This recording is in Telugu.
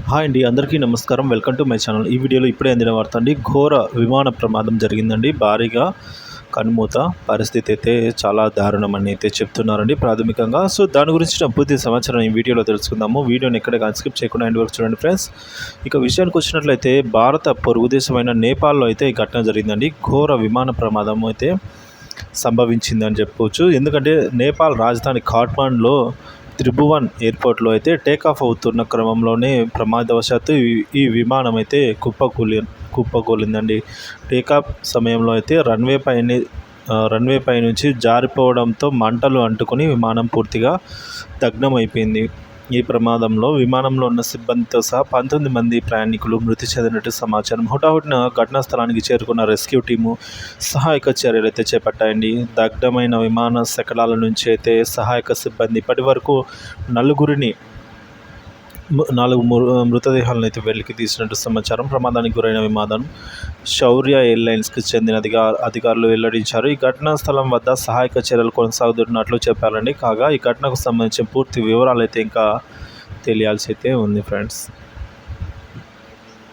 హాయ్ అండి, అందరికీ నమస్కారం. Welcome to my channel. ఈ వీడియోలో ఇప్పుడే అందిన వార్త అండి. ఘోర విమాన ప్రమాదం జరిగిందండి. భారీగా కన్మూత పరిస్థితి అయితే చాలా దారుణం అని అయితే చెప్తున్నారండి ప్రాథమికంగా. సో దాని గురించి పూర్తి సమాచారం ఈ వీడియోలో తెలుసుకుందాము. వీడియోని ఎక్కడ స్కిప్ చేయకుండా ఎండ్ వరకు చూడండి ఫ్రెండ్స్. ఇక విషయానికి వచ్చినట్లయితే భారత పొరుగు దేశమైన నేపాల్లో అయితే ఈ ఘటన జరిగిందండి. ఘోర విమాన ప్రమాదం అయితే సంభవించిందని చెప్పుకోవచ్చు. ఎందుకంటే నేపాల్ రాజధాని కాఠ్మండ్లో త్రిభువన్ ఎయిర్పోర్ట్లో అయితే టేకాఫ్ అవుతున్న క్రమంలోనే ప్రమాదవశాత్తు ఈ విమానం అయితే కుప్పకూలిందండి. టేకాఫ్ సమయంలో అయితే రన్వే పై నుంచి జారిపోవడంతో మంటలు అంటుకుని విమానం పూర్తిగా దగ్ధమైపోయింది. ఈ ప్రమాదంలో విమానంలో ఉన్న సిబ్బందితో సహా 19 మంది ప్రయాణికులు మృతి చెందినట్టు సమాచారం. హుటాహుటిన ఘటనా స్థలానికి చేరుకున్న రెస్క్యూ టీము సహాయక చర్యలు అయితే చేపట్టాయండి. దగ్ధమైన విమాన శకలాల నుంచి అయితే సహాయక సిబ్బంది ఇప్పటి వరకు నాలుగు మృతదేహాలను అయితే వెలికి తీసినట్టు సమాచారం. ప్రమాదానికి గురైన విమానం శౌర్య ఎయిర్లైన్స్కి చెందిన అధికారులు వెల్లడించారు. ఈ ఘటనా స్థలం వద్ద సహాయక చర్యలు కొనసాగుతున్నట్లు చెప్పారండి. కాగా ఈ ఘటనకు సంబంధించిన పూర్తి వివరాలు అయితే ఇంకా తెలియాల్సి అయితే ఉంది ఫ్రెండ్స్.